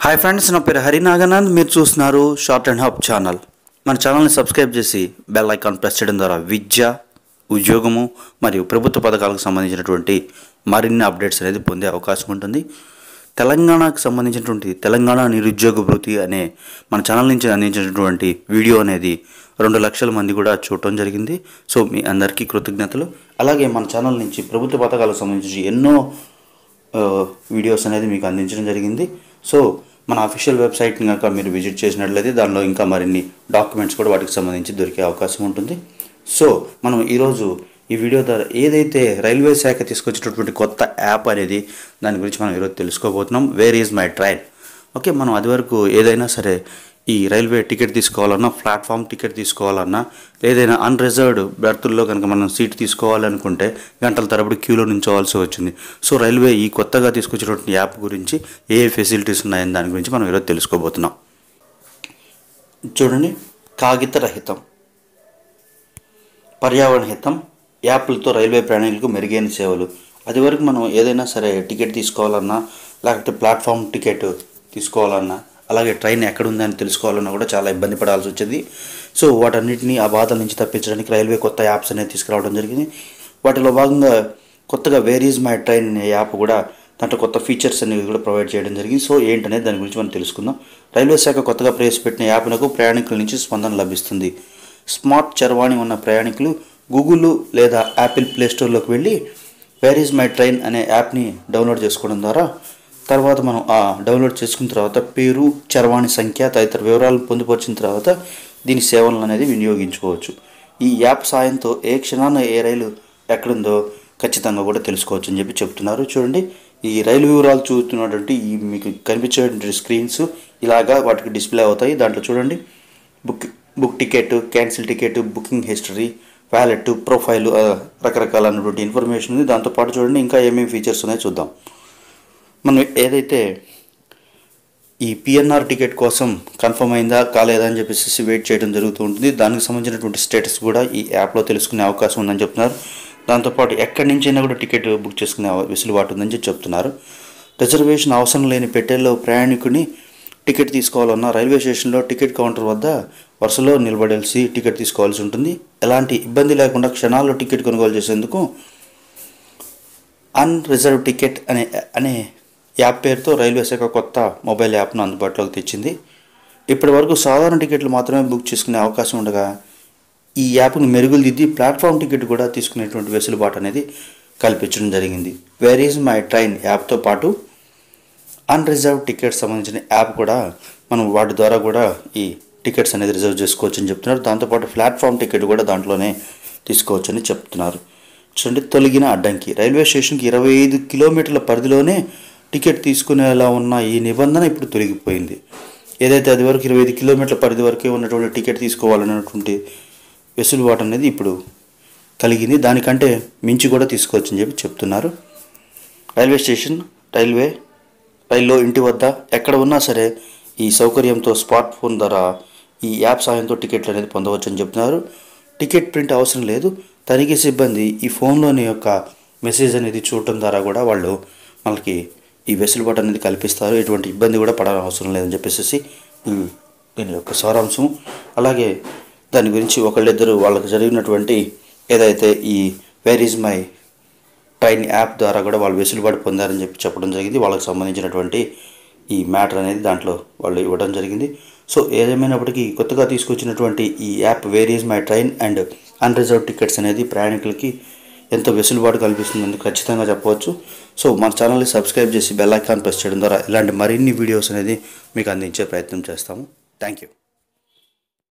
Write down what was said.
Hi friends, నా పేరు హరినాగనంద్. మీరు చూస్తున్నారు షార్ట్ అండ్ హబ్ ఛానల్. మన ఛానల్ని సబ్స్క్రైబ్ చేసి బెల్ ఐకాన్ ప్రెస్ చేయడం ద్వారా విద్య, ఉద్యోగము మరియు ప్రభుత్వ పథకాలకు సంబంధించినటువంటి మరిన్ని అప్డేట్స్ అనేది పొందే అవకాశం ఉంటుంది. తెలంగాణకు సంబంధించినటువంటి తెలంగాణ నిరుద్యోగ భృతి అనే మన ఛానల్ నుంచి అందించినటువంటి వీడియో అనేది 2 లక్షల మంది కూడా చూడటం జరిగింది. సో మీ అందరికీ కృతజ్ఞతలు. అలాగే మన ఛానల్ నుంచి ప్రభుత్వ పథకాలకు సంబంధించి ఎన్నో వీడియోస్ అనేది మీకు అందించడం జరిగింది. సో మన అఫీషియల్ వెబ్సైట్ని కనుక మీరు విజిట్ చేసినట్లయితే దానిలో ఇంకా మరిన్ని డాక్యుమెంట్స్ కూడా వాటికి సంబంధించి దొరికే అవకాశం ఉంటుంది. సో మనం ఈరోజు ఈ వీడియో ద్వారా ఏదైతే రైల్వే శాఖ తీసుకొచ్చేటటువంటి కొత్త యాప్ అనేది దాని గురించి మనం ఈరోజు తెలుసుకోబోతున్నాం. Wear is my train. Okay, మనం అది వరకు ఏదైనా సరే ఈ రైల్వే టికెట్ తీసుకోవాలన్నా, ప్లాట్ఫామ్ టికెట్ తీసుకోవాలన్నా, ఏదైనా అన్రిజర్వ్డ్ బెర్తుల్లో కనుక మనం సీట్ తీసుకోవాలనుకుంటే గంటల తరబడి క్యూలో నించోవాల్సి వచ్చింది. సో రైల్వే ఈ కొత్తగా తీసుకొచ్చేటువంటి యాప్ గురించి ఏ ఫెసిలిటీస్ ఉన్నాయని దాని గురించి మనం ఈరోజు తెలుసుకోబోతున్నాం. చూడండి, కాగిత రహితం, పర్యావరణ హితం యాప్లతో రైల్వే ప్రయాణికులకు మెరుగైన సేవలు. అది వరకు మనం ఏదైనా సరే టికెట్ తీసుకోవాలన్నా, లేకపోతే ప్లాట్ఫామ్ టికెట్ తీసుకోవాలన్నా, అలాగే ట్రైన్ ఎక్కడుందని తెలుసుకోవాలన్నా కూడా చాలా ఇబ్బంది పడాల్సి వచ్చింది. సో వాటన్నిటిని ఆ బాధల నుంచి తప్పించడానికి రైల్వే కొత్త యాప్స్ అనేది తీసుకురావడం జరిగింది. వాటిలో భాగంగా కొత్తగా వేర్ ఈజ్ మై ట్రైన్ అనే యాప్ కూడా దాంట్లో కొత్త ఫీచర్స్ అనేవి కూడా ప్రొవైడ్ చేయడం జరిగింది. సో ఏంటనేది దాని గురించి మనం తెలుసుకుందాం. రైల్వే శాఖ కొత్తగా ప్రవేశపెట్టిన యాప్నకు ప్రయాణికుల నుంచి స్పందన లభిస్తుంది. స్మార్ట్ చరవాణి ఉన్న ప్రయాణికులు గూగుల్ లేదా యాపిల్ ప్లేస్టోర్లోకి వెళ్ళి వేర్ ఈజ్ మై ట్రైన్ అనే యాప్ని డౌన్లోడ్ చేసుకోవడం ద్వారా తర్వాత మనం ఆ డౌన్లోడ్ చేసుకున్న తర్వాత పేరు, చరవాణి సంఖ్య తదితర వివరాలు పొందుపరిచిన తర్వాత దీని సేవలను అనేది వినియోగించుకోవచ్చు. ఈ యాప్ సాయంతో ఏ క్షణాన ఏ రైలు ఎక్కడుందో ఖచ్చితంగా కూడా తెలుసుకోవచ్చు అని చెప్పి చెప్తున్నారు. చూడండి, ఈ రైలు వివరాలు చూస్తున్నటువంటి ఈ మీకు కనిపించేటువంటి స్క్రీన్స్ ఇలాగా వాటికి డిస్ప్లే అవుతాయి. దాంట్లో చూడండి, book ticket, cancel ticket, booking history, wallet, profile, రకరకాలైనటువంటి ఇన్ఫర్మేషన్ ఉంది. దాంతోపాటు చూడండి ఇంకా ఏమేమి ఫీచర్స్ ఉన్నాయో చూద్దాం. మనం ఏదైతే ఈ పిఎన్ఆర్ టికెట్ కోసం కన్ఫర్మ్ అయిందా కాలేదా అని చెప్పేసి వెయిట్ చేయడం జరుగుతూ ఉంటుంది. దానికి సంబంధించినటువంటి స్టేటస్ కూడా ఈ యాప్లో తెలుసుకునే అవకాశం ఉందని చెప్తున్నారు. దాంతోపాటు ఎక్కడి నుంచైనా కూడా టికెట్ బుక్ చేసుకునే వెసులుబాటు ఉందని చెప్తున్నారు. రిజర్వేషన్ అవసరం లేని పెట్టెల్లో ప్రయాణికుని టికెట్ తీసుకోవాలన్నా రైల్వే స్టేషన్లో టికెట్ కౌంటర్ వద్ద వరుసలో నిలబడాల్సి టికెట్ తీసుకోవాల్సి ఉంటుంది. ఎలాంటి ఇబ్బంది లేకుండా క్షణాల్లో టికెట్ కొనుగోలు చేసేందుకు అన్రిజర్వ్ టికెట్ అనే యాప్ పేరుతో రైల్వే శాఖ కొత్త మొబైల్ యాప్ను అందుబాటులోకి తెచ్చింది. ఇప్పటి వరకు సాధారణ టికెట్లు మాత్రమే బుక్ చేసుకునే అవకాశం ఉండగా ఈ యాప్ను మెరుగులు దిద్ది ప్లాట్ఫామ్ టికెట్ కూడా తీసుకునేటువంటి వెసులుబాటు అనేది కల్పించడం జరిగింది. వేర్ ఈజ్ మై ట్రైన్ యాప్తో పాటు అన్రిజర్వ్ టికెట్ సంబంధించిన యాప్ కూడా మనం వాటి ద్వారా కూడా ఈ టికెట్స్ అనేది రిజర్వ్ చేసుకోవచ్చు అని చెప్తున్నారు. దాంతోపాటు ప్లాట్ఫామ్ టికెట్ కూడా దాంట్లోనే తీసుకోవచ్చు అని చెప్తున్నారు. చూడండి, తొలగిన అడ్డంకి. రైల్వే స్టేషన్కి 25 కిలోమీటర్ల పరిధిలోనే టికెట్ తీసుకునేలా ఉన్న ఈ నిబంధన ఇప్పుడు తొలగిపోయింది. ఏదైతే అది వరకు 25 కిలోమీటర్ల పరిధి వరకే ఉన్నటువంటి టికెట్ తీసుకోవాలన్నటువంటి వెసులుబాటు అనేది ఇప్పుడు కలిగింది. దానికంటే మించి కూడా తీసుకోవచ్చు అని చెప్పి చెప్తున్నారు. రైల్వే స్టేషన్, రైల్లో, ఇంటి వద్ద ఎక్కడ ఉన్నా సరే ఈ సౌకర్యంతో స్మార్ట్ ఫోన్ ద్వారా ఈ యాప్ సాయంతో టికెట్లు అనేది పొందవచ్చు అని చెప్తున్నారు. టికెట్ ప్రింట్ అవసరం లేదు. తనిఖీ సిబ్బంది ఈ ఫోన్లోని యొక్క మెసేజ్ అనేది చూడటం ద్వారా కూడా వాళ్ళు మనకి ఈ వెసులుబాటు అనేది కల్పిస్తారు. ఎటువంటి ఇబ్బంది కూడా పడాల్సిన అవసరం లేదని చెప్పేసి దీని యొక్క సారాంశం. అలాగే దాని గురించి ఒకళ్ళిద్దరు వాళ్ళకి జరిగినటువంటి ఏదైతే ఈ wear is my train app ద్వారా కూడా వాళ్ళు వెసులుబాటు పొందారని చెప్పి చెప్పడం జరిగింది. వాళ్ళకి సంబంధించినటువంటి ఈ మ్యాటర్ అనేది దాంట్లో వాళ్ళు ఇవ్వడం జరిగింది. సో ఏదేమైనప్పటికీ కొత్తగా తీసుకొచ్చినటువంటి ఈ app where is my train and unreserved tickets అనేది ప్రయాణికులకి ఎంతో వెసులుబాటు కల్పిస్తుందని ఖచ్చితంగా చెప్పవచ్చు. సో మన ఛానల్ని సబ్స్క్రైబ్ చేసి బెల్ ఐకాన్ ప్రెస్ చేయడం ద్వారా ఇలాంటి మరిన్ని వీడియోస్ అనేది మీకు అందించే ప్రయత్నం చేస్తాము. Thank you.